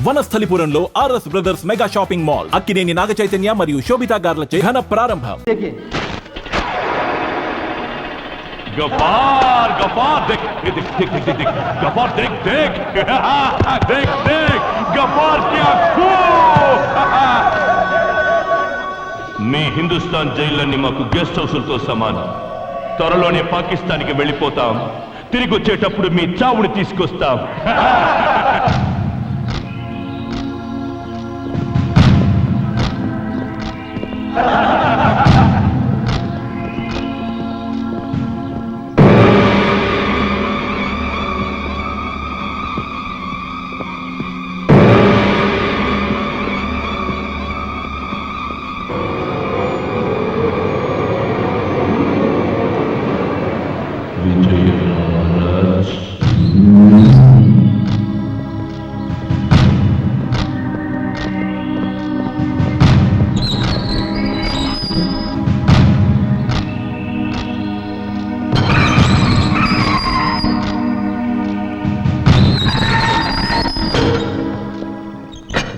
వనస్థలిపురంలో RS Brothers mega shopping mall Akkineni Naga Chaitanya మరియు శోభితా గార్లచే ఘన ప్రారంభం. గఫార్ గఫార్ దేక్ దేక్ దేక్ దేక్ దేక్ గఫార్ దేక్ దేక్ దేక్ దేక్ గఫార్ క్యా ఖూ. మీ హిందుస్థాన్ జైళ్ళన్నీ మాకు గెస్ట్ హౌసులతో సమానం. త్వరలోనే పాకిస్తాన్కి వెళ్ళిపోతాం. తిరిగి వచ్చేటప్పుడు మీ చావుని తీసుకొస్తాం.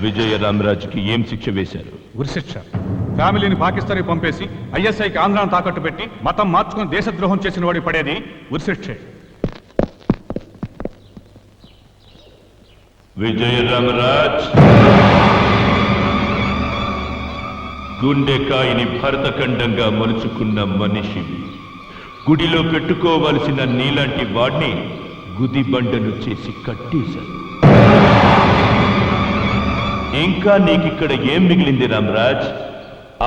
విజయ రామరాజుకి ఏం శిక్ష వేశారు? ఉరిశిక్ష. ఫ్యామిలీని పాకిస్తాన్కి పంపేసి ఐఎస్ఐకి ఆంధ్రాను తాకట్టు పెట్టి మతం మార్చుకుని దేశద్రోహం చేసిన వాడి పడేది ఉరిశిక్షే. విజయ రామరాజ్, గుండెకాయని భరతఖండంగా మలుచుకున్న మనిషివి. గుడిలో పెట్టుకోవలసిన నీలాంటి వాడిని గుదిబండను చేసి కట్టేశారు. ఇంకా నీకిక్కడ ఏం మిగిలింది రామరాజ్?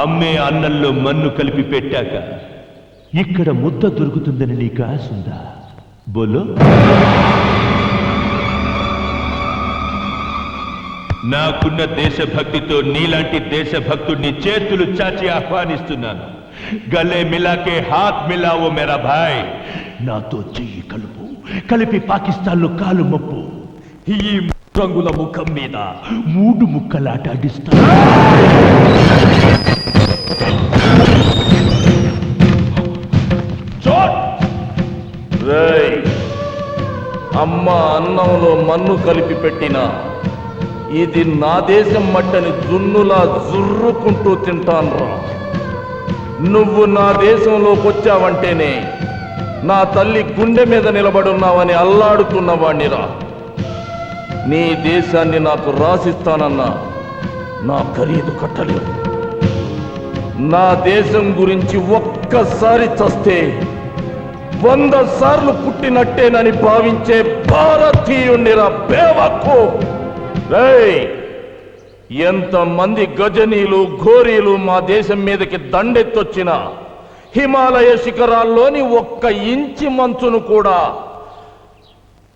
అమ్మే అన్నంలో మన్ను కలిపి పెట్టాక ఇక్కడ ముద్ద దొరుకుతుందని నీకు ఆశుందా? బోలో. నాకున్న దేశభక్తితో నీలాంటి దేశభక్తుడిని చేతులు చాచి ఆహ్వానిస్తున్నాను. గలే మిలాకే హాత్ మిలావో మేరా భాయ్. నాతో చెయ్యి కలుపు, కలిపి పాకిస్తాన్లో కాలు మప్పు. ఈ రంగుల ముఖం మీద 3 ముక్కలాట ఆడిస్తా. అమ్మ అన్నంలో మన్ను కలిపి పెట్టిన ఇది నా దేశం మట్టని జున్నులా జుర్రుకుంటూ తింటాన్రా. నువ్వు నా దేశంలోకి వచ్చావంటేనే నా తల్లి గుండె మీద నిలబడున్నావని అల్లాడుతున్నవాణ్ణిరా. నీ దేశాన్ని నాకు రాసిస్తానన్నా నా ఖరీదు కట్టలేవు. నా దేశం గురించి ఒక్కసారి చస్తే 100 సార్లు పుట్టినట్టేనని భావించే భారతీయుణ్ణిరా బేవకు. ఎంతమంది గజనీలు ఘోరీలు మా దేశం మీదకి దండెత్తొచ్చినా హిమాలయ శిఖరాల్లోని 1 ఇంచి మంచును కూడా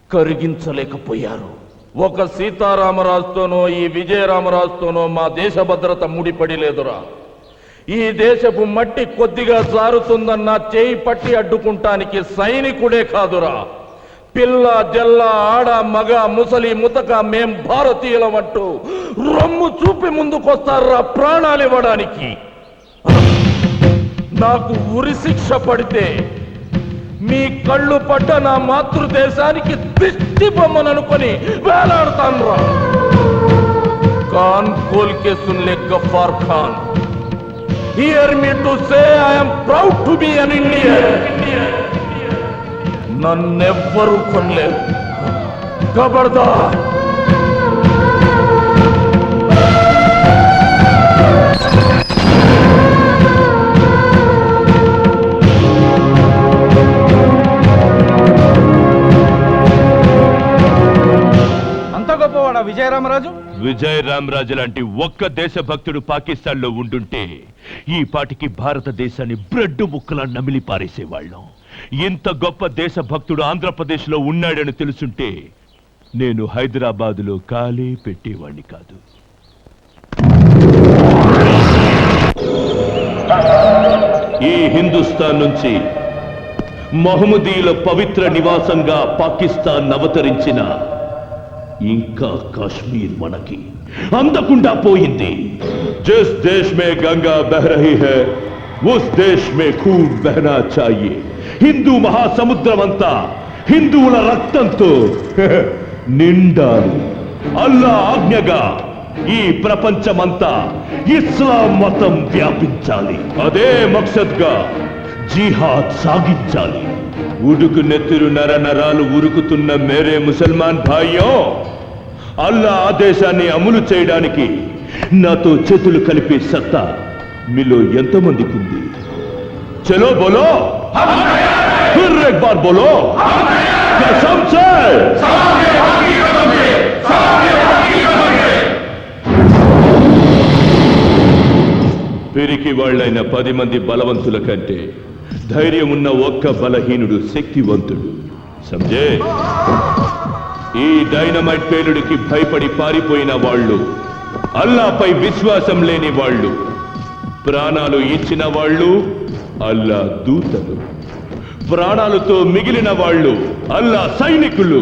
కరిగించలేకపోయారు. ఒక సీతారామరాజుతోనో ఈ విజయరామరాజుతోనో మా దేశ భద్రత ముడిపడి లేదురా. ఈ దేశపు మట్టి కొద్దిగా జారుతుందన్న చేయి పట్టి అడ్డుకుంటానికి సైనికుడే కాదురా, పిల్ల జల్ల ఆడ మగ ముసలి ముతక మేం భారతీయులమంటూ రొమ్ము చూపి ముందుకొస్తారా ప్రాణాలు ఇవ్వడానికి. నాకు ఉరి శిక్ష పడితే మీ కళ్ళు పడ్డ నా మాతృదేశానికి దిష్టి బొమ్మననుకొని వేలాడతాను రా. కాన్ కోల్ కే సున్ లే Gaffar Khan, hear me to say I am proud to be an Indian. నన్నెవ్వరూ కొనలేరు. ఖబర్దార్. విజయరామరాజు విజయరామరాజు లాంటి ఒక్క దేశభక్తుడు పాకిస్తాన్ లో ఉండుంటే ఈ పాటికి భారతదేశాన్ని బ్రెడ్ ముక్కలా నమిలి పారేసేవాళ్ళం. ఇంత గొప్ప దేశభక్తుడు ఆంధ్రప్రదేశ్ లో ఉన్నాడని తెలుసుంటే నేను హైదరాబాద్ లో కాలే పెట్టేవాణ్ణి కాదు. ఈ హిందుస్థాన్ నుంచి మహమ్మదీయుల పవిత్ర నివాసంగా పాకిస్తాన్ అవతరించిన ఇంకా కాశ్మీర్ మనకి అందకుండా పోయింది. जिस देश में गंगा बह रही है उस देश में खून बहना चाहिए. हिंदू महासमुद्रम अंता हिंदुవుల రక్తంతో నిండాలి. అల్లా ఆజ్ఞగా ఈ ప్రపంచమంతా ఇస్లాం మతం వ్యాపించాలి. అదే మక్సద్గా జిహాద్ సాగించాలి. ఉడుకు నెత్తురు నర నరాలు ఉరుకుతున్న మేరే ముసల్మాన్ భాయ్యో, అల్లా ఆదేశాన్ని అమలు చేయడానికి నాతో చేతులు కలిపే సత్తా మీలో ఎంతమందికి ఉంది? చలో బోలో, ఫిర్ ఎక్ బార్ బోలో, కసమ్ సే. పిరికి వాళ్ళైన 10 మంది బలవంతుల కంటే ధైర్యం ఉన్న ఒక్క బలహీనుడు శక్తివంతుడు. సంజే, ఈ డైనమైట్ పేలుడికి భయపడి పారిపోయిన వాళ్ళు, అల్లాపై విశ్వాసం లేని వాళ్ళు, ప్రాణాలు ఇచ్చిన వాళ్ళు అల్లా దూతలు, ప్రాణాలతో మిగిలిన వాళ్ళు అల్లా సైనికులు.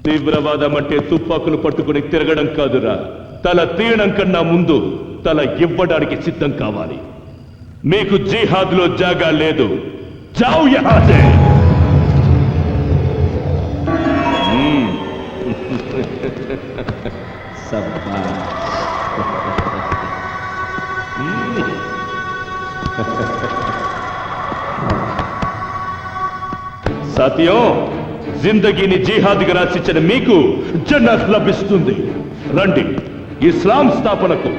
తీవ్రవాదం అంటే తుపాకులు పట్టుకుని తిరగడం కాదురా, తల తీయడం కన్నా ముందు తల ఇవ్వడానికి సిద్ధం కావాలి. మీకు జిహాద్ లో జాగా లేదు. జావ్ యహా సే. సాథియోं, జిందగీని జిహాద్గా రాసిచ్చిన మీకు జన్నత్ లభిస్తుంది. రండి, ఇస్లాం స్థాపనకు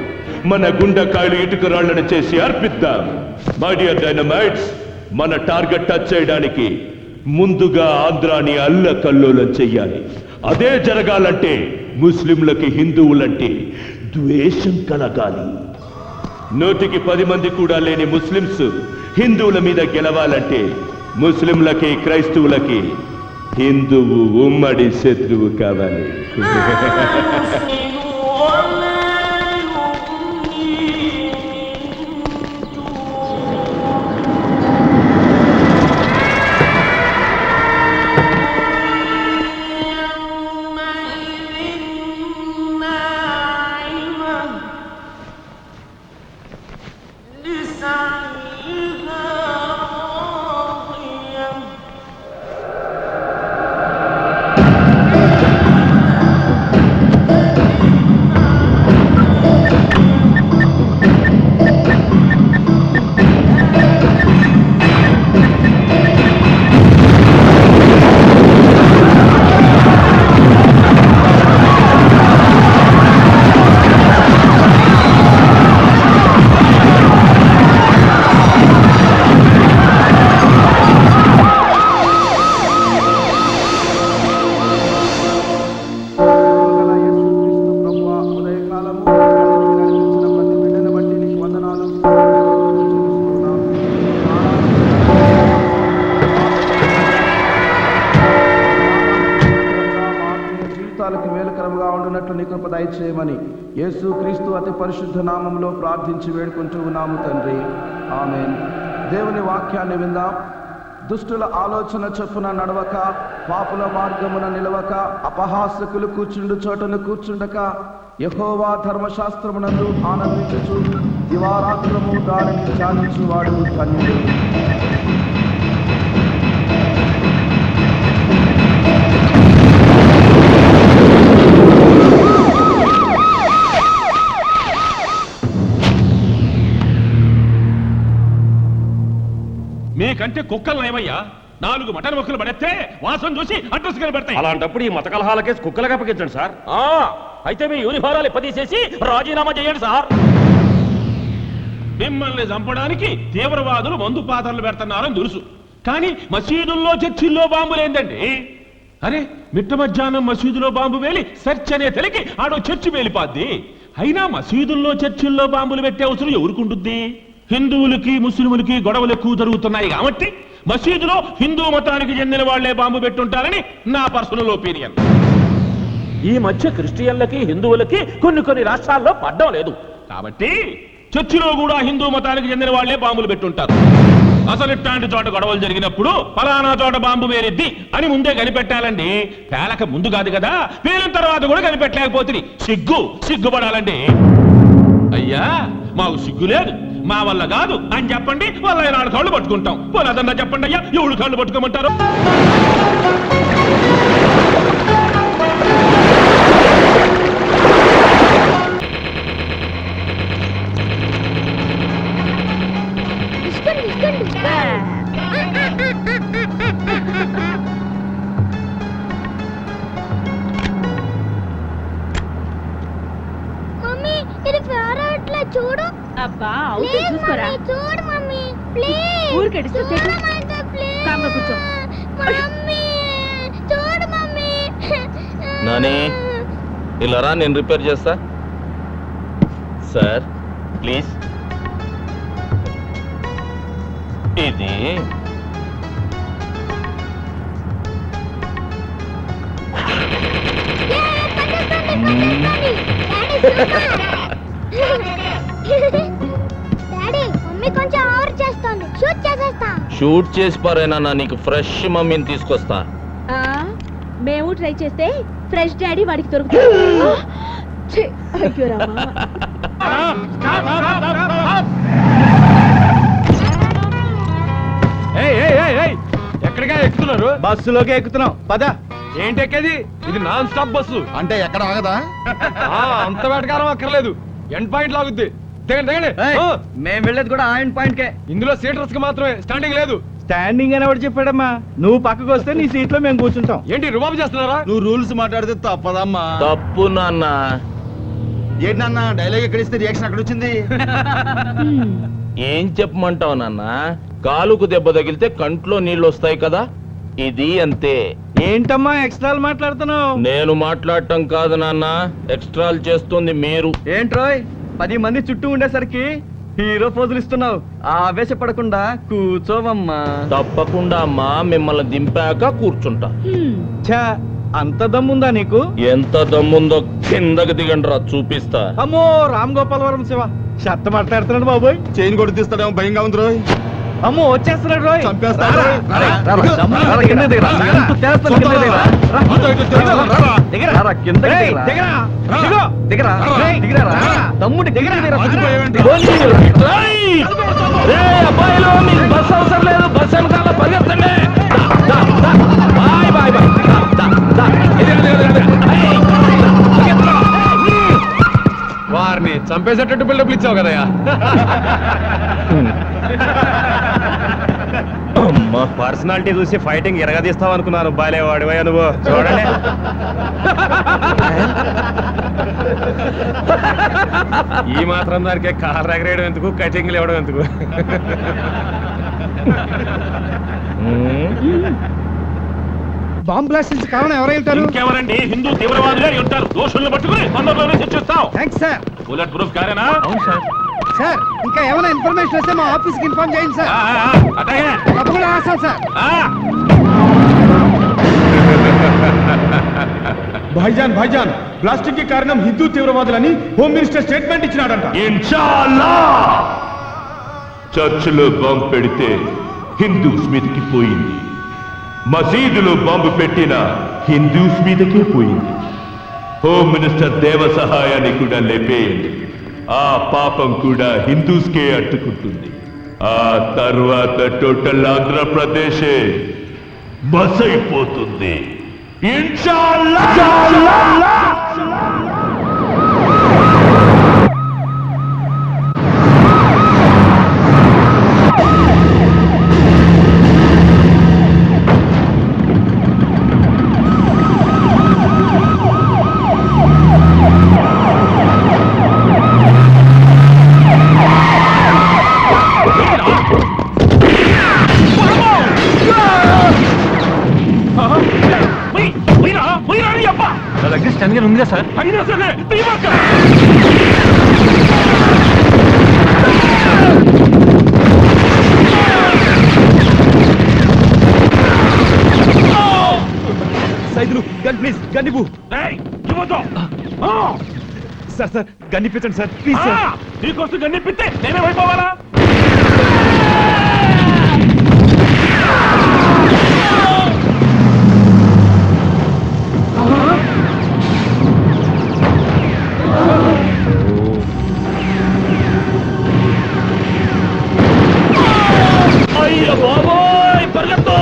మన గుండెకాయలు ఇటుక రాళ్లను చేసి అర్పిద్దాం. మై డియర్ డైనమైట్స్, మన టార్గెట్ టచ్ చేయడానికి ముందుగా ఆంధ్రాని అల్లకల్లోలం చెయ్యాలి. అదే జరగాలంటే ముస్లింలకి హిందువులంటే ద్వేషం కలగాలి. 100కి 10 మంది కూడా లేని ముస్లింస్ హిందువుల మీద గెలవాలంటే ముస్లింలకి క్రైస్తవులకి హిందువు ఉమ్మడి శత్రువు కావాలి. మేలుకరంగా ఉండునట్లు నీ కృప దయచేయమని యేసు క్రీస్తు అతి పరిశుద్ధ నామంలో ప్రార్థించి వేడుకుంటూ ఉన్నాము తండ్రి, ఆమేన్. దేవుని వాక్యాన్ని విందాం. దుష్టుల ఆలోచన చొప్పున నడవక, పాపుల మార్గమున నిలవక, అపహాసకులు కూర్చుండు చోటను కూర్చుండక, యెహోవా ధర్మశాస్త్రమునందు ఆనందించుచు దివారాత్రము దానిని ధ్యానించువాడు ధన్యుడు. మీకంటే కుక్కలు ఏమయ్యా? 4 మటన్ మొక్కలు పడేస్తే వాసన చూసి అడ్రస్ కనబడతాయి. అలాంటప్పుడు ఈ మత కలహాల కేసు కుక్కలకు అప్పగించండి సార్. అయితే మీ యూనిఫారాలు ఎప్పదీసేసి రాజీనామా చేయండి సార్. మిమ్మల్ని చంపడానికి తీవ్రవాదులు మందు పాత్రలు పెడుతున్నారని తెలుసు. కానీ మసీదుల్లో చర్చిల్లో బాంబులేందండి? అరే మిట్ట మధ్యాహ్నం మసీదులో బాంబు వేలి సెర్చ్ అనే తెలికి ఆడో చర్చి వేలిపాద్ది. అయినా మసీదుల్లో చర్చిల్లో బాంబులు పెట్టే అవసరం ఎవరికుంటుంది? హిందువులకి ముస్లింలకి గొడవలు ఎక్కువ జరుగుతున్నాయి కాబట్టి మసీదులో హిందూ మతానికి చెందిన వాళ్లే బాంబు పెట్టుంటారని నా పర్సనల్ ఒపీనియన్. ఈ మధ్య క్రిస్టియన్లకి హిందువులకి కొన్ని రాష్ట్రాల్లో పడ్డం లేదు కాబట్టి చర్చిలో కూడా హిందూ మతానికి చెందిన వాళ్లే బాంబులు పెట్టుంటారు. అసలు ఇట్లాంటి చోట గొడవలు జరిగినప్పుడు ఫలానా చోట బాంబు వేరిద్ది అని ముందే కనిపెట్టాలండి. పేలక ముందు కాదు కదా, పేలిన తర్వాత కూడా కనిపెట్టలేకపోతుంది. సిగ్గుపడాలండి. అయ్యా మాకు సిగ్గు లేదు, మా వల్ల కాదు అని చెప్పండి, వాళ్ళ నాడు కాళ్ళు పట్టుకుంటాం. పోలేదన్నా చెప్పండి అయ్యా, ఎవడు కాళ్ళు పట్టుకోమంటారు? మమ్మీ ఇది ఫేవరెట్ చూడు. అబ్బా అవుతే చూసుకోరా. చూడు మమ్మీ ప్లీజ్. ఊరికెడిస్తే కామ్గా కూర్చో. మమ్మీ చూడు మమ్మీ. నాని ఇలా రా, నేను రిపేర్ చేస్తా. Sir please. ఇది డాడీ మమ్మీ కొంచెం ఓవర్ చేస్తుంది. షూట్ చేసేస్తా. షూట్ చేసి పారేనా, నీకు ఫ్రెష్ మమ్మీని తీసుకొస్తా. మేము ట్రై చేస్తే ఫ్రెష్ డాడీ వాడికి దొరుకుతుంది. ఛీ, అయ్యో రామా. ఎక్కడిగా ఎక్కుతున్నారు? బస్సులోకి ఎక్కుతున్నాం పద. ఏంటి ఎక్కేది? ఇది నాన్ స్టాప్ బస్సు. అంటే ఎక్కడ ఆగదా? అంత వేటకారం అక్కర్లేదు, ఎండ్ పాయింట్ లాగుద్ది. దిగండి దిగండి. మేము వెళ్ళేది కూడా ఆయన పాయింట్ కే. ఇందులో సీటర్స్ కి మాత్రమే, స్టాండింగ్ లేదు. స్టాండింగ్ అని ఎవరు చెప్పాడమ్మా? నువ్వు పక్కకు వస్తే నీ సీట్ లో మేము కూర్చుంటాం. ఏంటి రుబాబు చేస్తున్నారా? నువ్వు రూల్స్ మాట్లాడితే తప్పదమ్మా. తప్పు నాన్న. ఏంటన్నా డైలాగ్ ఎక్కడిస్తే రియాక్షన్ అక్కడ వచ్చింది? ఏం చెప్పమంటావు నాన్న? కాలుకు దెబ్బ తగిలితే కంట్లో నీళ్ళు వస్తాయి కదా, ఇది అంతే. ఏంటమ్మా ఎక్స్ట్రాలు మాట్లాడుతున్నావు? నేను మాట్లాడటం కాదు నాన్న, ఎక్స్ట్రాలు చేస్తుంది మీరు. ఏంట్రోయ్ 10 మంది చుట్టూ ఉండేసరికి హీరో పోజులు ఇస్తున్నావు. ఆవేశపడకుండా కూర్చోవమ్మా. తప్పకుండా అమ్మా, మిమ్మల్ని దింపాక కూర్చుంటా. ఛా, అంత దమ్ముందా నీకు? ఎంత దమ్ముందో కిందకి దిగండిరా, చూపిస్తా. అమ్మో రామ్ గోపాలవరం శివ షర్ట్ మాట్లాడుతున్నాడు బాబోయ్. చైన్ కొట్టి తీస్తాడేమో భయంగా ఉంది రోయ్. అమ్మో వచ్చేస్తున్నాడు రోయ్. చంపేస్తాడు. తమ్ముడి అబ్బాయిలో మీకు బస్ అవసరం లేదు, బస్ వెనకాల పరిగెత్తండి. Bye bye bye. వారిని చంపేసేటట్టు బిల్డప్లు ఇచ్చావు కదయ్యా. పర్సనాలిటీ చూసి ఫైటింగ్ ఎరగదీస్తావు అనుకున్నాను. బాలేవాడివయ్యా నువ్వు. చూడండి ఈ మాత్రం దానికే కాలు రగరేయడం ఎందుకు, కటింగ్లు ఇవ్వడం ఎందుకు? బాంబ్ బ్లాస్ట్ కారణం ఎవరైనా ఇంకెవరండి? హిందూ తీవ్రవాదులే ఉంటారు. దోషులను పట్టుకుని అందరిలోనే శిక్షిస్తాం. Thanks sir. బుల్లెట్ ప్రూఫ్ కారేనా? అవును సార్. సార్ ఇంకా ఏమైనా ఇన్ఫర్మేషన్ వస్తే మా ఆఫీస్ కి ఇన్ఫార్మ్ చేయండి సార్. అట్లాగే. తప్పకుండా రాస్తాం సార్. భాయిజాన్ బ్లాస్టింగ్ కి కారణం హిందూ తీవ్రవాదులని హోమ్ మినిస్టర్ స్టేట్మెంట్ ఇచ్చినాడంట. ఇన్షాల్లా చర్చిలో బాంబు పెడితే హిందూస్ మీదకి పోయింది, మసీదులో బాంబు పెట్టిన హిందూస్ మీదకే పోయింది. హోమ్ మినిస్టర్ దేవ సహాయాన్ని కూడా లేపేయండి, ఆ పాపం కూడా హిందూస్కే అట్టుకుంటుంది. ఆ తర్వాత టోటల్ ఆంధ్రప్రదేశే బస్ అయిపోతుంది. ఇన్షాల్లా. దగ్గర స్టన్ ఉందిగా సార్. అయినా సరే తీయమాక. సైదులు గన్ ప్లీజ్ గన్ ఇవ్వు. ఏయ్, ఇవ్వద్దు. సార్ గన్ ఇప్పించండి సార్ ప్లీజ్ సార్. నీకోసం గన్నిప్పితే నేనేమైపోవాలా? అయ్య బాబోయ్, పరిగెత్తు!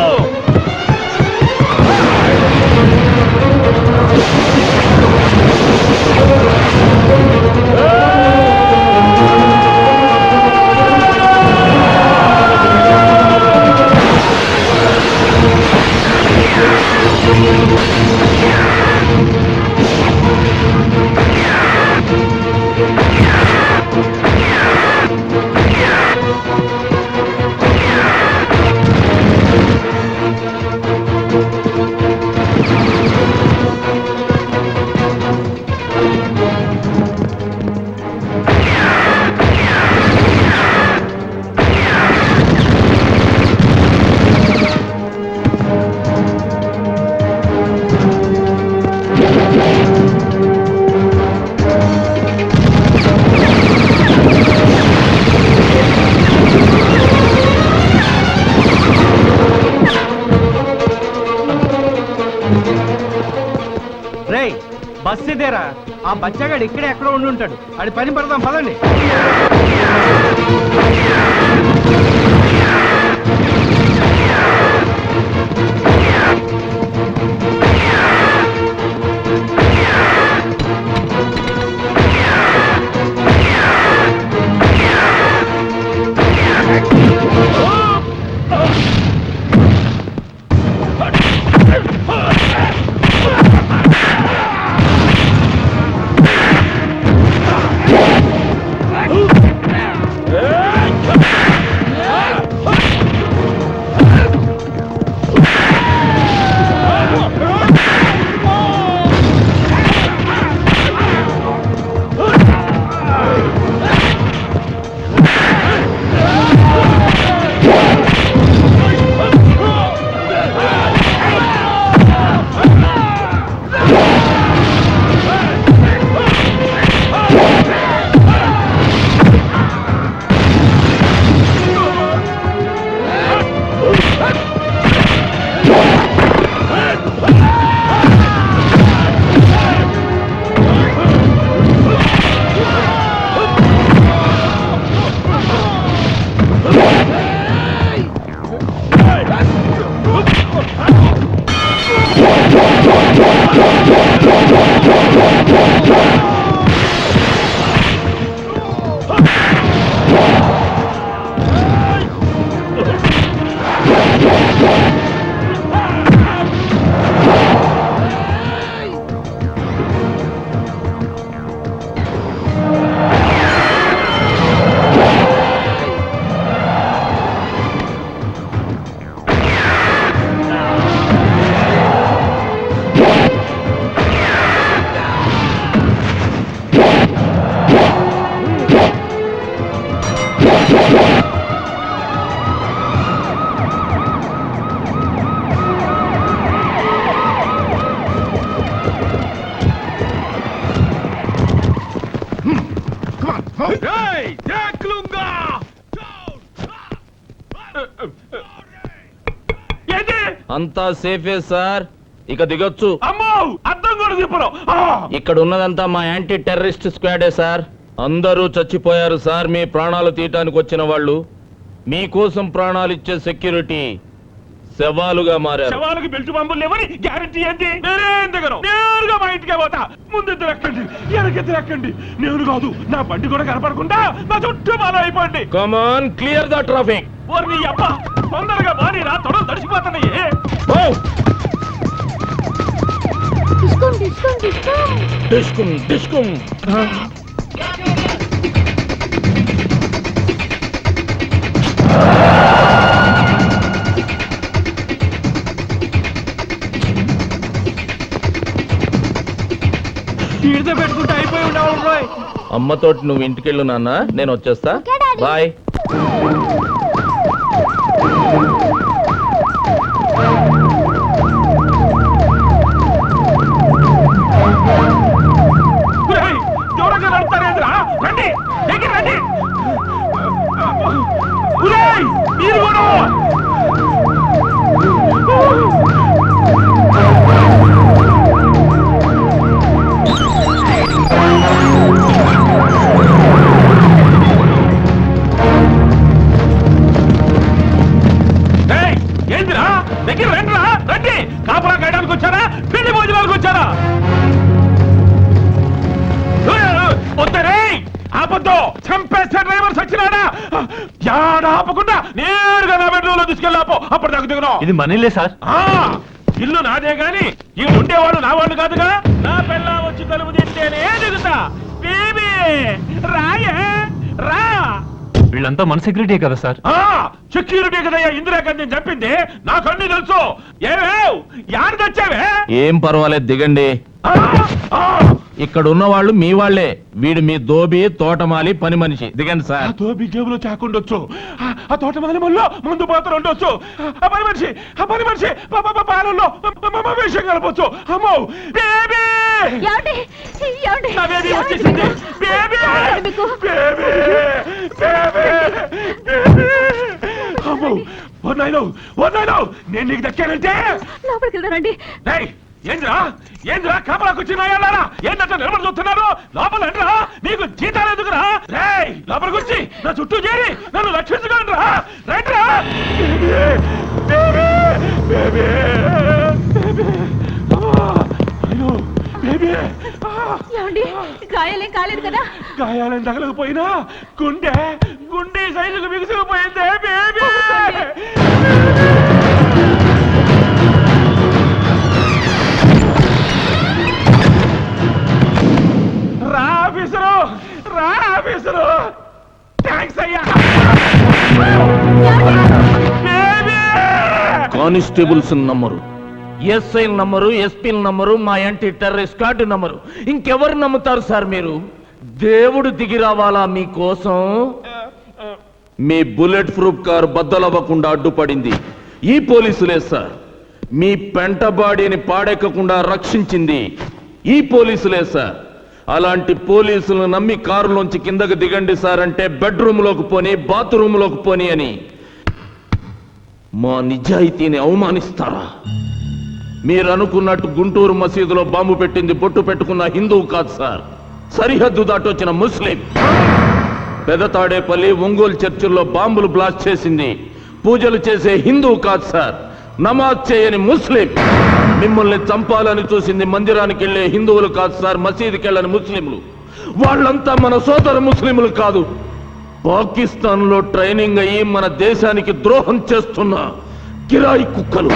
రేయ్ బస్ ఇదేరా, ఆ బచ్చగాడు ఇక్కడే ఎక్కడో ఉండి ఉంటాడు. అది పని పడదాం పదండి. అంతా సేఫే సార్, ఇక దిగొచ్చు. అమ్మో, అర్థం కూడా చెప్పరు. ఇక్కడ ఉన్నదంతా మా యాంటీ టెర్రరిస్ట్ స్క్వాడే సార్. అందరూ చచ్చిపోయారు సార్. మీ ప్రాణాలు తీయటానికి వచ్చిన వాళ్ళు, మీకోసం ప్రాణాలు ఇచ్చే సెక్యూరిటీ శవాలుగా మారారు. శవాలకి బెల్ట్ బాంబులు లేవని గ్యారెంటీ ఏంటి? నేనేం దిగను, నేరుగా మా ఇంటికే పోతా. ముందు ఎక్కండి, వెనకెత్తి ఎక్కండి. నేను కాదు, నా బండి కూడా కనపడకుండా నా చుట్టూ మాల అయిపోండి. కమాన్, క్లియర్ ద ట్రాఫిక్. ఓర్ని అబ్బా, తొందరగా మారిరా, తొడలు తడిసిపోతున్నాయి. డిస్కుమ్ డిస్కుమ్. వీడితో పెట్టుకుంటే అయిపోయి ఉండేవాళ్ళు రోయ్. అమ్మతోటి నువ్వు ఇంటికెళ్ళు నాన్న, నేను వచ్చేస్తా. Okay daddy. బాయ్. ఒరేయ్, దూరంగా నడుపుతారేంద్రా? రండి, దగ్గర రండి. ఒరేయ్, మీరు కూడా. ఏయ్, ఏందిరా? దగ్గర రండిరా, రండి. కాపలా కాయడానికి వచ్చారా, పెళ్లి భోజనాలకు వచ్చారా? వద్దరే, ఆపద్దు. చంపేస్తే డ్రైవర్ సచ్చినాడా? యాడ ఆపకుండా నేరుగా నా బెడ్రూమ్ లో తీసుకెళ్ళాపో. అప్పుడు దాకా దిగను. ఇది మనీలే సార్. ఆ, ఇల్లు నాదే గాని ఈ ఉండేవాడు నా వాడు కాదుగా. నా పిల్ల వచ్చి తలుపు తింటేనే దిగుతా. బేబీ రాయే, రా. వీళ్ళంతా మన సెక్యూరిటీ కదా సార్. ఆ, సెక్యూరిటీ కదయ్యా ఇందిరాగాంధీ చెప్పింది. నాకు అన్ని తెలుసు. ఏవేవ్, యాడ తెచ్చావే? ఏం పర్వాలేదు, దిగండి. ఆ, ఆ. ఇక్కడ ఉన్న వాళ్ళు మీ వాళ్లే. వీడు మీ దోబి, తోటమాలి, పని మనిషి. దిగండి ఆ సార్. తోబి జేబులో చాకుండొచ్చు, ఆ తోట మాలి మళ్ళీ ముందు పాత్ర ఉండొచ్చు, ఆ పని మనిషి పాలల్లో విషయం కలపచ్చు. అమ్మో బేబీ, ఏమండి? ఏమండి? నా బేబీ వచ్చేసింది. బేబీ, మీకు? Baby, baby, baby. అమ్మో, వన్నాయిలో నేను నీకు దక్కానంటే. లోపలికి వెళ్దారండి. ఏయ్, ఏంద్రా కాపలాకు వచ్చిన ఏంటంటే నిలబడి చూస్తున్నారు? లోపల రా, నీకు జీతాలు ఎందుకురా? రేయ్, లోపలికి వచ్చి నా చుట్టూ చేరి నన్ను రక్షించుకోండి రా. రైట్రా. ఏమండి? గాయాలేం కాలేదు కదా? గాయాలను తగలకపోయినా గుండె సైజుకు బిగుసుకుపోయిందే బేబీ. రా ఆఫీసరు, థ్యాంక్స్ అయ్యా. Constables number, SI number, SP number, మా యాంటీ టెర్రరిస్ట్ కార్డు నంబరు. ఇంకెవరు నమ్ముతారు సార్ మీరు? దేవుడు దిగి రావాలా మీకోసం? మీ బుల్లెట్ ప్రూఫ్ కారు బద్దలవ్వకుండా అడ్డుపడింది ఈ పోలీసులే సార్. మీ పెంట బాడీని పాడెక్కకుండా రక్షించింది ఈ పోలీసులే సార్. అలాంటి పోలీసులను నమ్మి కారులోంచి కిందకు దిగండి సార్ అంటే బెడ్రూమ్లోకి పోని, బాత్రూంలోకి పోని అని మా నిజాయితీని అవమానిస్తారా? మీరు అనుకున్నట్టు గుంటూరు మసీదులో బాంబు పెట్టింది బొట్టు పెట్టుకున్న హిందువు కాదు సార్, సరిహద్దు దాటొచ్చిన ముస్లిం. పెదతాడేపల్లి, ఒంగోలు చర్చిల్లో బాంబులు బ్లాస్ట్ చేసింది పూజలు చేసే హిందువు కాదు సార్, నమాజ్ చేయని ముస్లిం. మిమ్మల్ని చంపాలని చూసింది మందిరానికి వెళ్లే హిందువులు కాదు సార్, మసీదుకి వెళ్ళని ముస్లింలు. వాళ్ళంతా మన సోదర ముస్లింలు కాదు, పాకిస్తాన్ లో ట్రైనింగ్ అయ్యి మన దేశానికి ద్రోహం చేస్తున్న కిరాయి కుక్కలు.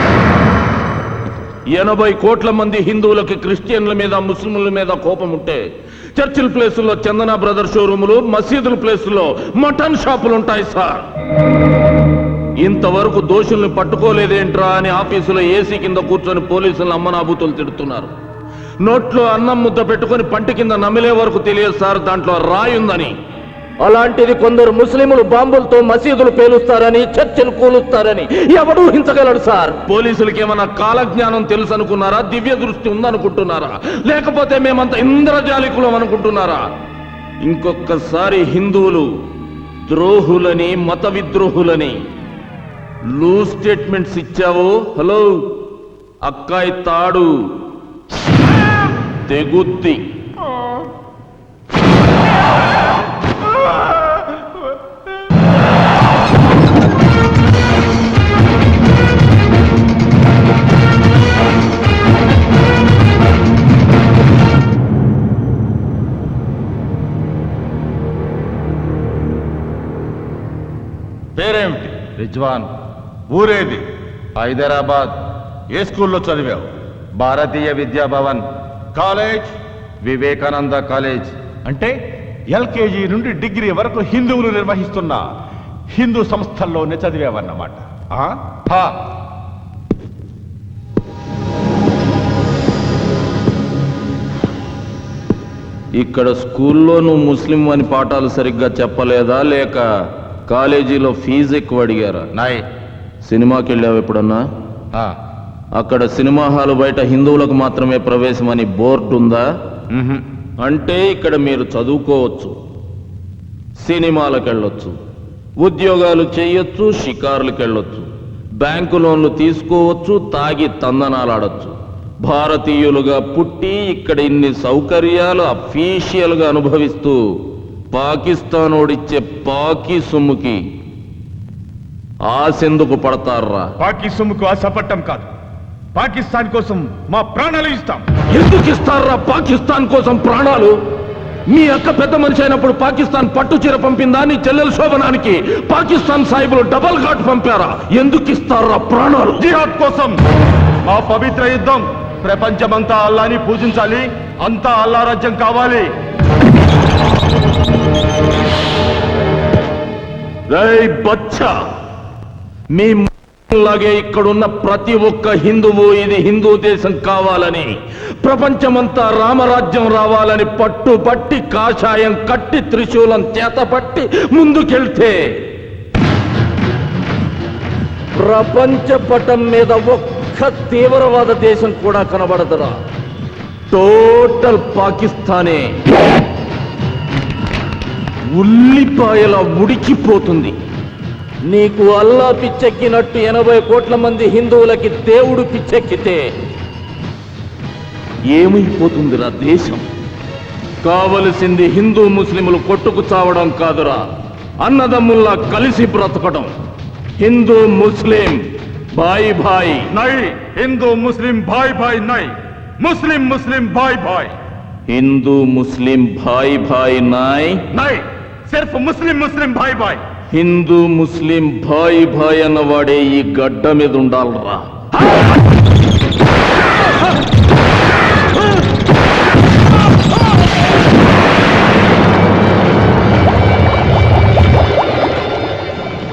80 కోట్ల మంది హిందువులకి క్రిస్టియన్ల మీద, ముస్లింల మీద కోపం ఉంటే చర్చిల్ ప్లేసుల్లో చందన బ్రదర్ షోరూములు, మసీదుల ప్లేసుల్లో మటన్ షాపులు ఉంటాయి సార్. ఇంతవరకు దోషుల్ని పట్టుకోలేదేంట్రా అని ఆఫీసులో ఏసీ కింద కూర్చొని పోలీసులను అమ్మనాబూతులు తిడుతున్నారు. నోట్లో అన్నం ముద్ద పెట్టుకుని పంటి కింద నమిలే వరకు తెలియదు సార్ దాంట్లో రాయుందని. అలాంటిది కొందరు ముస్లింలు బాంబులతో మసీదులు పేలుస్తారని, చర్చలు కూలుస్తారని ఎవడూ హించగలడు సార్. పోలీసులకి ఏమన్నా కాలజ్ఞానం తెలుసు అనుకున్నారా? దివ్య దృష్టి ఉందనుకుంటున్నారా? లేకపోతే మేమంతా ఇంద్రజాలికులం అనుకుంటున్నారా? ఇంకొకసారి హిందువులు ద్రోహులని, మత విద్రోహులని లూజ్ స్టేట్మెంట్స్ ఇచ్చావు, హలో అక్కాయి తాడు తెగుద్ది. పేరేమిటి? రిజ్వాన్. ఊరేది? హైదరాబాద్. ఏ స్కూల్లో చదివావు? భారతీయ విద్యా భవన్. కాలేజ్? వివేకానంద కాలేజ్. అంటే ఎల్కేజీ నుండి డిగ్రీ వరకు హిందువులు నిర్వహిస్తున్న హిందూ సంస్థల్లోనే చదివావన్నమాట. ఇక్కడ స్కూల్లో నువ్వు ముస్లిం అని పాఠాలు సరిగ్గా చెప్పలేదా, లేక కాలేజీలో ఫీజు ఎక్కువ అడిగారా? నాయ్ సినిమాకి వెళ్ళావు ఎప్పుడన్నా? అక్కడ సినిమా హాలు బయట హిందువులకు మాత్రమే ప్రవేశం అని బోర్డు ఉందా? అంటే ఇక్కడ మీరు చదువుకోవచ్చు, సినిమాలకు వెళ్ళొచ్చు, ఉద్యోగాలు చేయొచ్చు, షికారులకు వెళ్ళొచ్చు, బ్యాంకు లోన్లు తీసుకోవచ్చు, తాగి తందనాలాడొచ్చు. భారతీయులుగా పుట్టి ఇక్కడ ఇన్ని సౌకర్యాలు అఫీషియల్గా అనుభవిస్తూ పాకిస్తాన్ ఓడిచ్చే పాకి సొమ్ముకి ఆశెందుకు పడతారా? పాకి సొమ్ముకు ఆశపట్టం కాదు, పాకిస్తాన్ కోసం మా ప్రాణాలు ఇస్తాం. ఎందుకు ఇస్తారా పాకిస్తాన్ కోసం ప్రాణాలు? మీ అక్క పెద్ద మనిషి అయినప్పుడు పాకిస్తాన్ పట్టు చీర పంపిందా? నీ చెల్లెల శోభనానికి పాకిస్తాన్ సాహిబులు డబల్ ఘాట్ పంపారా? ఎందుకు ఇస్తారా ప్రాణాలు? జిహాద్ కోసం మా పవిత్ర యుద్ధం. ప్రపంచమంతా అల్లాని పూజించాలి, అంతా అల్లా రాజ్యం కావాలి. రేయ్ బచ్చా, మీ లాగే ఇక్కడున్న ప్రతి ఒక్క హిందువు ఇది హిందూ దేశం కావాలని, ప్రపంచమంతా రామరాజ్యం రావాలని పట్టుబట్టి కాషాయం కట్టి త్రిశూలం చేతపట్టి ముందుకెళ్తే ప్రపంచ పటం మీద ఒక్క తీవ్రవాద దేశం కూడా కనబడదురా. టోటల్ పాకిస్తానే ఉల్లిపాయల ఉడికిపోతుంది. నీకు అల్లా పిచ్చెక్కినట్టు 80 కోట్ల మంది హిందువులకి దేవుడు పిచ్చెక్కితే ఏమైపోతుందిరా దేశం? కావలసింది హిందూ ముస్లింలు కొట్టుకు చావడం కాదురా, అన్నదమ్ముల్లా కలిసి బ్రతకడం. హిందూ ముస్లిం భాయ్ భాయ్ నై హిందూ ముస్లిం భాయ్ భాయ్ నై ముస్లిం ముస్లిం భాయ్ భాయ్. హిందూ ముస్లిం భాయ్ భాయ్ నాయ్ నై సిర్ఫ్ ముస్లిం ముస్లిం భాయ్ భాయ్. హిందూ ముస్లిం భాయ్ భాయ్ అన్నవాడే ఈ గడ్డ మీద ఉండాలరా.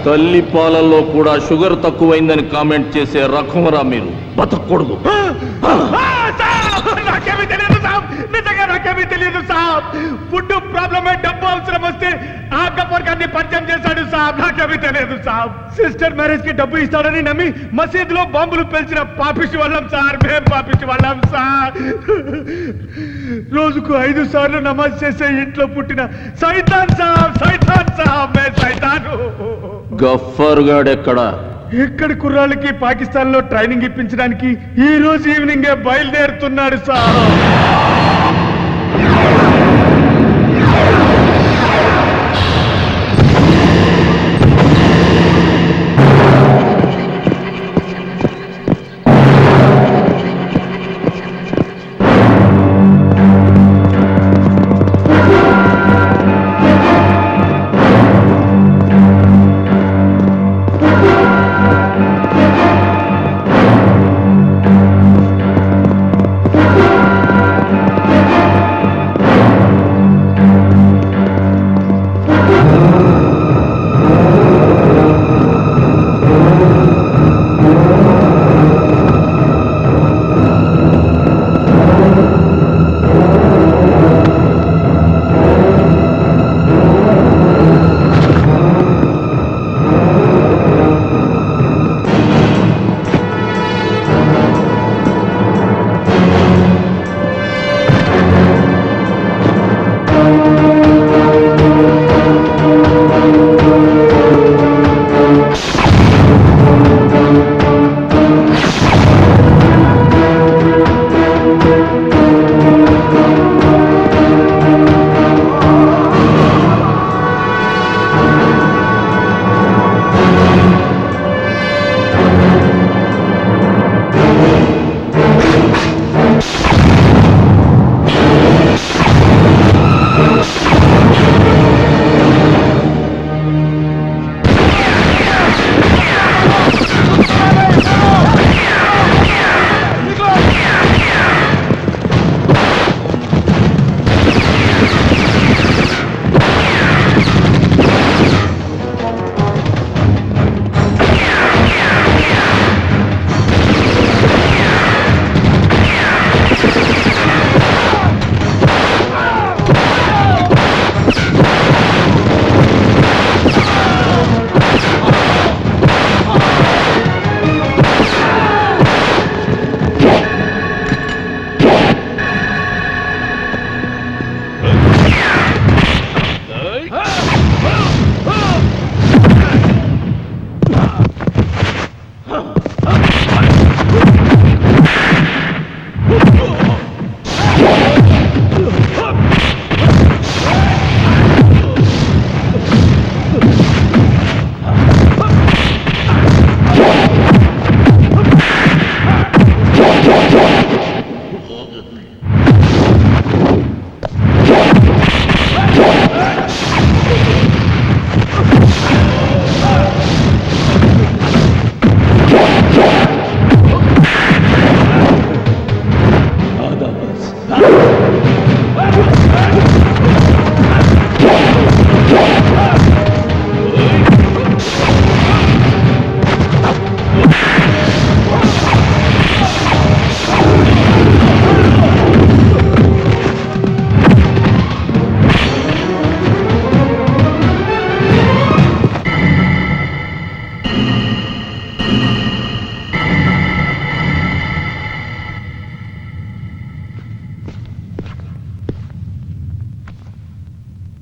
తల్లి పాలల్లో కూడా షుగర్ తక్కువైందని కామెంట్ చేసే రకమరా మీరు. బతకూడదు. నాకేమీ తెలియదు సాబ్, నిజంగా నాకేమీ తెలియదు సాబ్. ఫుడ్ ప్రాబ్లమే, డబ్బు అవసరం వస్తే ఆ గబ్బర్ గారిని పరిచయం చేశాడు సాబ్. నాకేమీ తెలియదు సాబ్. సిస్టర్ మ్యారేజ్ కి డబ్బు ఇస్తాడని నమ్మి మసీదులో బాంబులు పేల్చిన పాపిష్టి వాళ్ళం సార్. మేం పాపిష్టి వాళ్ళం సార్. రోజుకు 5 సార్లు నమాజ్ చేసే ఇంట్లో పుట్టిన సైతాన్ సాబ్, సైతాన్ సాబ్, మే సైతాను. గఫ్ఫర్ గాడెక్కడా? ఇక్కడి కుర్రాళ్ళకి పాకిస్తాన్ లో ట్రైనింగ్ ఇప్పించడానికి ఈ రోజు ఈవినింగే బయలుదేరుతున్నాడు సార్.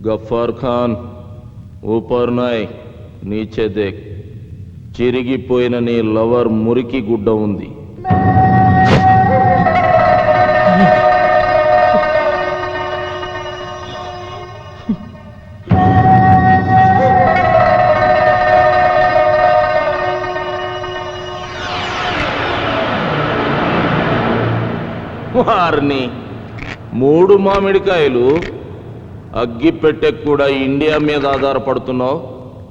గఫార్ ఖాన్ ఊపర్ నాయ్ నీచే దేక్ చిరిగిపోయిన నీ లవర్ మురికి గుడ్డ ఉంది. వారిని 3 మామిడికాయలు అగ్గి పెట్టే కూడా ఇండియా మీద ఆధారపడుతున్నావు.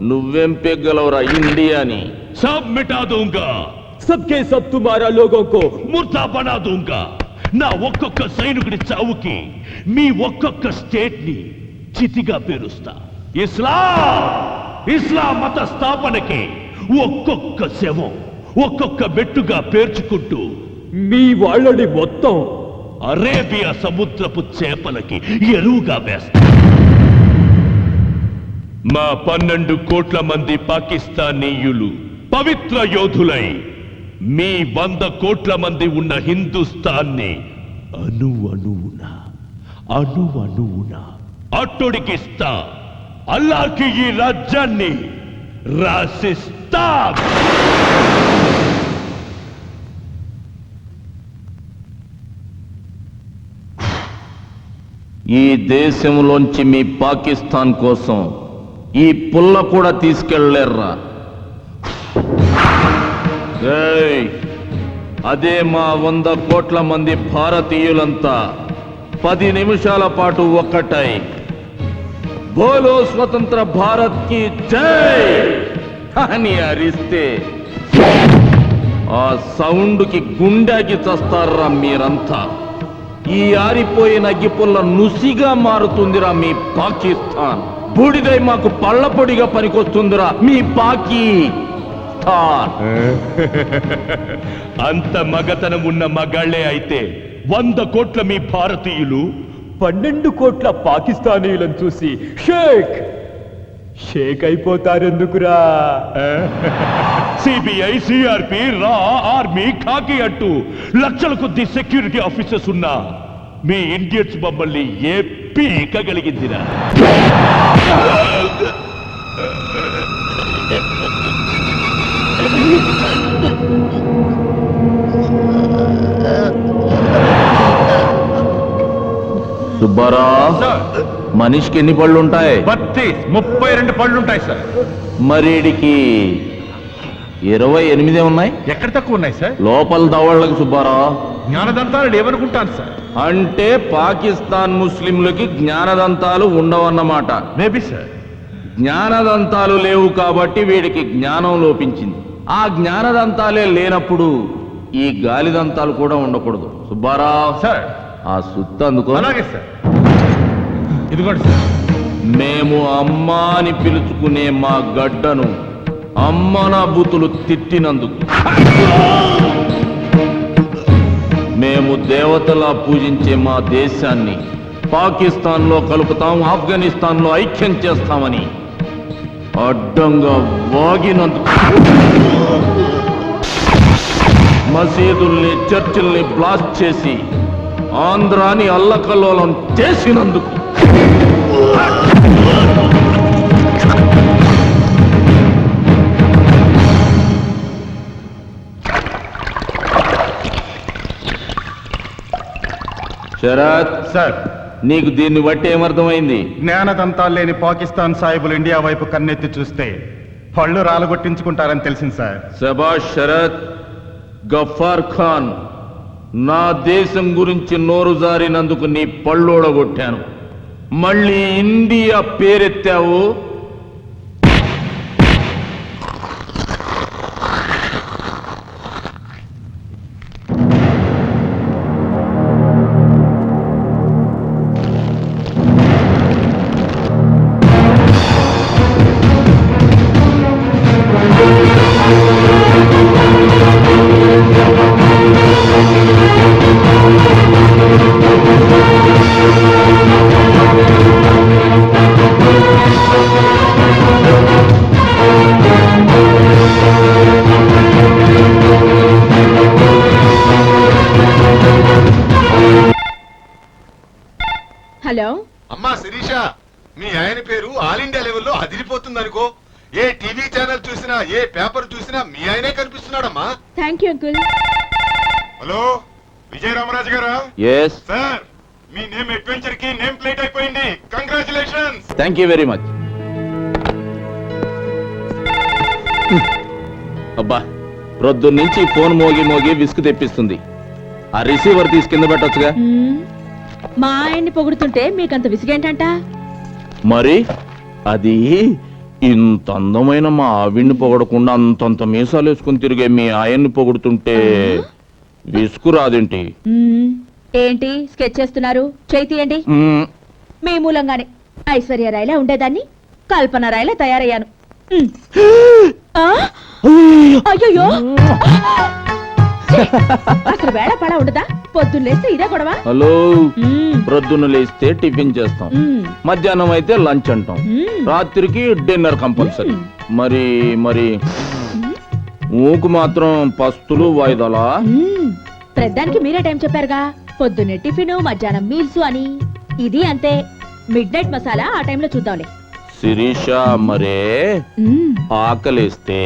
నువ్వేం పెగ్గలవరా ఇండియాని? सब मिटा दूंगा, सबके सब तुम्हारा लोगों को मुर्दा बना दूंगा. నా ఒక్కొక్క సైనికుడి చావుకి మీ ఒక్కొక్క స్టేట్ ని చితిగా పేరుస్తా. ఇస్లాం మత స్థాపనకి ఒక్కొక్క శవం ఒక్కొక్క మెట్టుగా పేర్చుకుంటూ మీ వాళ్ళని మొత్తం అరేబియా సముద్రపు చేపలకి ఎరువుగా వేస్తా. మా 12 కోట్ల మంది పాకిస్తానీయులు పవిత్ర యోధులై మీ 100 కోట్ల మంది ఉన్న హిందుస్థాన్ని అణువణువున అట్టొడికిస్తా. అల్లాహ్కి ఈ రాజ్యాన్ని రాసిస్తా. ఈ దేశంలోంచి మీ పాకిస్తాన్ కోసం ఈ పుల్ల కూడా తీసుకెళ్లేర్రా. అదే మా 100 కోట్ల మంది భారతీయులంతా 10 నిమిషాల పాటు ఒక్కటై బోలో స్వతంత్ర భారత్ కి జై అని అరిస్తే ఆ సౌండ్కి గుండెకి చస్తారా మీరంతా. ఈ ఆరిపోయిన అగ్గిపుల్ల నుసిగా మారుతుందిరా మీ పాకిస్తాన్. బూడిదై మాకు పళ్ళపొడిగా పనికొస్తుందిరా మీ పాకిస్తాన్. అంత మగతనం ఉన్న మగాళ్లే అయితే 100 కోట్ల మీ భారతీయులు 12 కోట్ల పాకిస్తానీయులను చూసి షేక్ అయిపోతారెందుకురా? సిబిఐ, సిఆర్పి, రా, ఆర్మీ, ఖాకీ అంటూ లక్షల కొద్ది సెక్యూరిటీ ఆఫీసర్స్ ఉన్నా మీ ఇండియన్స్ మమ్మల్ని ఏ పీకగలిగిందిరా? సుబ్బారా, మనిషికి ఎన్ని పళ్ళు ఉంటాయి? 32 పళ్ళు ఉంటాయి సార్. మరీడికి 28 ఉన్నాయి. ఎక్కడ తక్కువ ఉన్నాయి సార్? లోపల దవళ్ళకి సుబ్బారా జ్ఞానదంతాలు లేవనుకుంటాను సార్. అంటే పాకిస్తాన్ ముస్లింలకి జ్ఞానదంతాలు ఉండవన్నమాట. Maybe sir. జ్ఞానదంతాలు లేవు కాబట్టి వీడికి జ్ఞానం లోపించింది. ఆ జ్ఞానదంతాలే లేనప్పుడు ఈ గాలిదంతాలు కూడా ఉండకూడదు. సుబ్బారా సార్, ఆ సుత్త అందుకో. అలాగే సార్. ఇదిగోండి సార్. మేము అమ్మ అని పిలుచుకునే మా గడ్డను అమ్మనా బూతులు తిట్టినందుకు, మేము దేవతలా పూజించే మా దేశాన్ని పాకిస్తాన్లో కలుపుతాం, ఆఫ్ఘనిస్తాన్లో ఐక్యం చేస్తామని అడ్డంగా వాగినందుకు, మసీదుల్ని చర్చిల్ని బ్లాస్ట్ చేసి ఆంధ్రాని అల్లకల్లోలం చేసినందుకు, శరత్ సార్, నీకు దీన్ని బట్టి ఏమర్థమైంది? జ్ఞానదంతాలు లేని పాకిస్తాన్ సాహిబులు ఇండియా వైపు కన్నెత్తి చూస్తే పళ్ళు రాలగొట్టించుకుంటారని తెలిసింది సార్. శబాష్ శరత్. గఫార్ ఖాన్, నా దేశం గురించి నోరు జారినందుకు నీ పళ్ళోడగొట్టాను. మళ్ళీ ఇండియా పేరెత్తావు, హలో అమ్మా శిరీష, మీ ఆయన పేరు ఆల్ ఇండియా లెవెల్లో అదిరిపోతుంది అనుకో. ఏ టీవీ ఛానల్ చూసినా, ఏ పేపర్ చూసినా మీ ఆయనే కనిపిస్తున్నాడమ్మా. Thank you uncle. Hello, Vijaya Ramaraju గారా? ఎస్ సార్, మీ నేమ్ అడ్వెంచర్ కి నేమ్ ప్లేట్ అయిపోయింది. Congratulations. Thank you very much. అబ్బా, ప్రొద్దున్నుంచి ఫోన్ మోగి మోగి విసుగు తెప్పిస్తుంది. ఆ రిసీవర్ తీసి కింద పెట్టొచ్చుగా. మా ఆయన్ని పొగుడుతుంటే మీకంత విసిగేంటంట? మరి అది ఇంత అందమైన మా ఆవిడ్ని పొగడకుండా అంతంత మీసాలు వేసుకుని తిరిగే మీ ఆయన్ని పొగుడుతుంటే విసుగు రాదేంటి? ఏంటి స్కెచ్ చేస్తున్నారు? చేయి తీయండి. మీ మూలంగానే ఐశ్వర్య రాయలా ఉండేదాన్ని కల్పన రాయలా తయారయ్యాను. అయ్యో, అసలు వేళ పడా ఉండదా? పొద్దున్న లేస్తే ఇదే గొడవ. హలో, ప్రొద్దున లేస్తే టిఫిన్ చేస్తాం, మధ్యాహ్నం అయితే లంచ్ అంటాం, రాత్రికి డిన్నర్ కంపల్సరీ. మరి మరి ఊకు మాత్రం పస్తులు వాయిదాలా? ప్రధానికి మీరే టైం చెప్పారుగా, పొద్దున్నే టిఫిన్, మధ్యాహ్నం మీల్స్ అని. ఇది అంతే, మిడ్ నైట్ మసాలా ఆ టైంలో చూద్దాంలే. శిరీష, మరే ఆకలేస్తే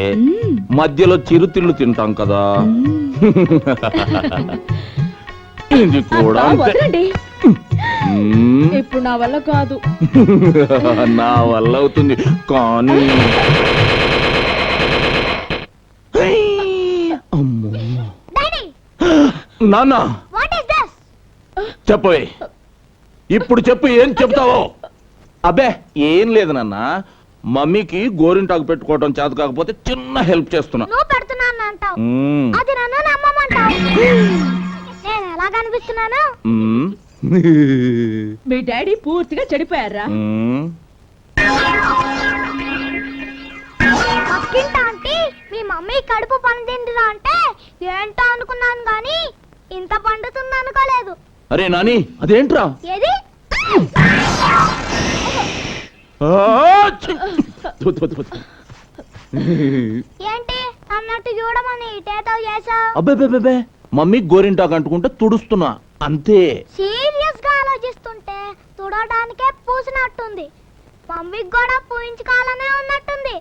మధ్యలో చిరుతిళ్ళు తింటాం కదా, ఇది కూడా వదలండి. ఇప్పుడు నా వల్ల కాదు. నా వల్ల అవుతుంది కానీ అమ్మో. నాన్న చెప్పవే, ఇప్పుడు చెప్పు, ఏం చెప్తావో? అబ్బే ఏం లేదు నాన్న, మమ్మీకి గోరింటాకు పెట్టుకోవడం చేత కాకపోతే చిన్న హెల్ప్ చేస్తున్నా. నువ్వు పెడుతున్నాను అంటావు, అది నన్ను నమ్మమంటావు. నేను ఎలా కనిపిస్తున్నాను? మీ డాడీ పూర్తిగా చెడిపోయారా? పక్కింటి మీ మమ్మీ కడుపు పండిందిరా అంటే ఏంటో అనుకున్నాను గాని ఇంత పండుతుంది అనుకోలేదు. అరే నాని, అదేంట్రా? ఏది? ఏంటి అన్నట్టు చూడమని ఇటేతో చేసావు? అబ్బే, మమ్మీ గోరింటాకు అంటుకుంటే తుడుస్తున్నా అంతే. సీరియస్ గా ఆలోచిస్తుంటే తుడవడానికే పూసినట్టుంది. మమ్మీకి కూడా పూయించుకోవాలనే ఉన్నట్టుంది.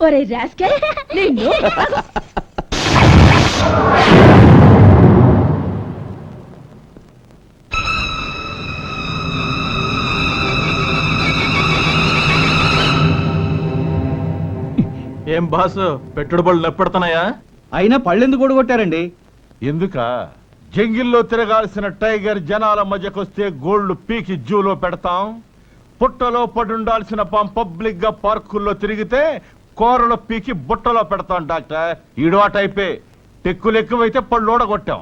ఒరే రాస్కెల్, నిన్ను ఏం బాసు, పెట్టుడు బళ్ళు నెప్పెడుతున్నాయా? అయినా పళ్ళెందుకు కూడగొట్టారండి? ఎందుక జంగిల్లో తిరగాల్సిన టైగర్ జనాల మధ్యకొస్తే గోల్డ్ పీకి జూలో పెడతాం. పుట్టలో పడుండాల్సిన పాం పబ్లిక్ గా పార్కుల్లో తిరిగితే కూరలో పీకి బుట్టలో పెడతాం. డాక్టర్, ఈడు ఆ టైపే. టెక్కులు ఎక్కువైతే పళ్ళోడ కొట్టాం.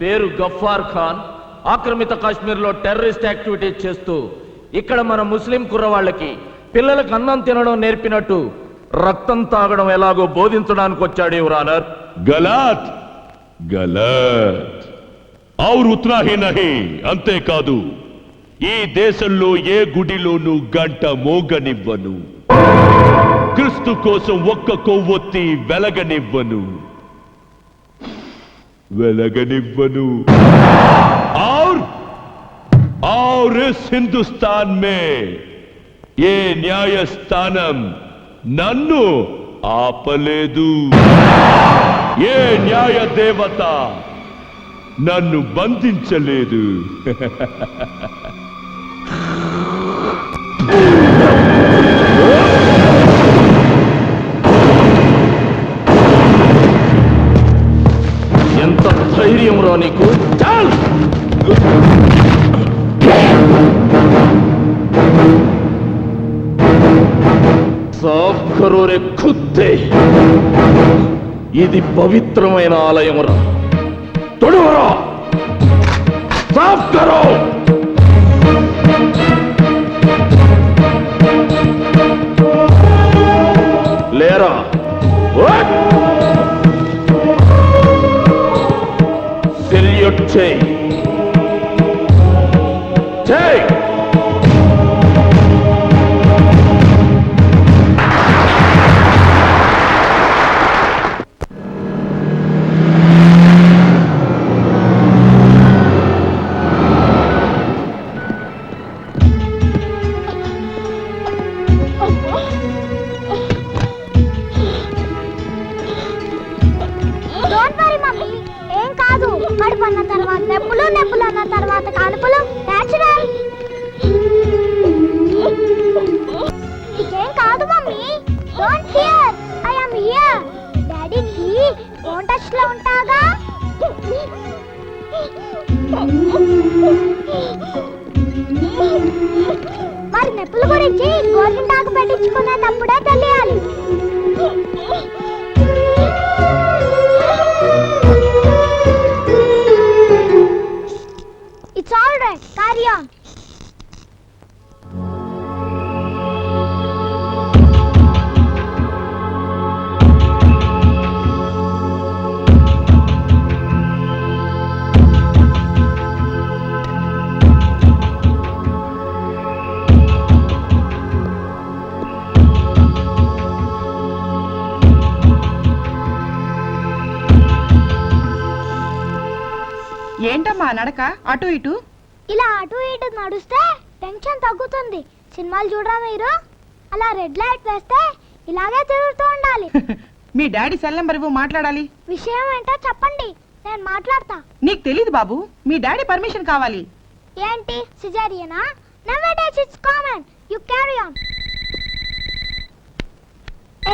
పేరు గఫార్ ఖాన్, ఆక్రమిత కాశ్మీర్లో టెర్రరిస్ట్ యాక్టివిటీస్ చేస్తూ ఇక్కడ మన ముస్లిం కుర్రవాళ్ళకి పిల్లలకు అన్నం తినడం నేర్పినట్టు రక్తం తాగడం ఎలాగో బోధించడానికి వచ్చాడు యువర్ ఆనర్. గలత్ గలత్ ఔర్ ఉత్నా హీ నహీ. అంతేకాదు, ఈ దేశంలో ఏ గుడిలోనూ గంట మోగనివ్వను, క్రీస్తు కోసం ఒక్క కొవ్వొత్తి వెలగనివ్వను. और इस हिंदुस्तान में ఏ న్యాయస్థానం నన్ను ఆపలేదు, ఏ న్యాయ దేవత నన్ను బంధించలేదు. ఎంత ధైర్యం రా నీకు? చాల్! సాఫ్ కరో రే ఖుద్దే. ఇది పవిత్రమైన ఆలయం రా. తొడవరా, సాఫ్ కరో. లేరా, సెల్యూట్ చేయి. చేయి. డోంట్ వరీ మమ్మీ, ఏం కాదు. కడుపు అన్న తర్వాత నొప్పులు, నొప్పులు అన్న తర్వాత కానుపులు, నేచురల్. నీకేం కాదు mummy, don't fear, I am here. డాడీకి ఫోన్ టచ్ లో ఉంటాగా. మరి నొప్పుల గురించి గోరింటాకు పెట్టించుకునేటప్పుడే తెలియాలి. It's all right. Carry on. ఏంటమ్మా నడక అటు ఇటు? ఇలా అటు ఇటు నడుస్తే టెన్షన్ తగ్గుతుంది. సినిమాలు చూడరా మీరు? అలా రెడ్ లైట్ వేస్తే ఇలాగే తిరుగుతూ ఉండాలి. మీ డాడీ సెల్ నెంబర్ ఇవ్వు, మాట్లాడాలి. విషయం ఏంటో చెప్పండి, నేను మాట్లాడతా. నీకు తెలీదు బాబు, మీ డాడీ పర్మిషన్ కావాలి. ఏంటి సిజేరియనా? Nowadays it's common. You carry on.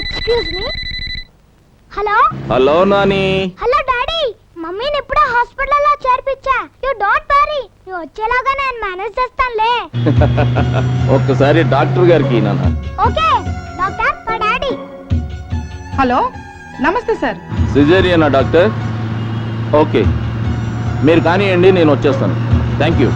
Excuse me. Hello hello Nani. Hello daddy, మమ్మీని ఇప్పుడే హాస్పిటల్లో చేర్పించా. యు డోంట్ వరీ, నువ్వు వచ్చేలాగా నేను మేనేజ్ చేస్తానులే. ఒక్కసారి డాక్టర్ గారికి నాన్న. ఓకే డాక్టర్, మా డాడీ. హలో, నమస్తే సార్. సిజేరియనా డాక్టర్? ఓకే, మీరు కానివ్వండి, నేను వచ్చేస్తాను. Thank you.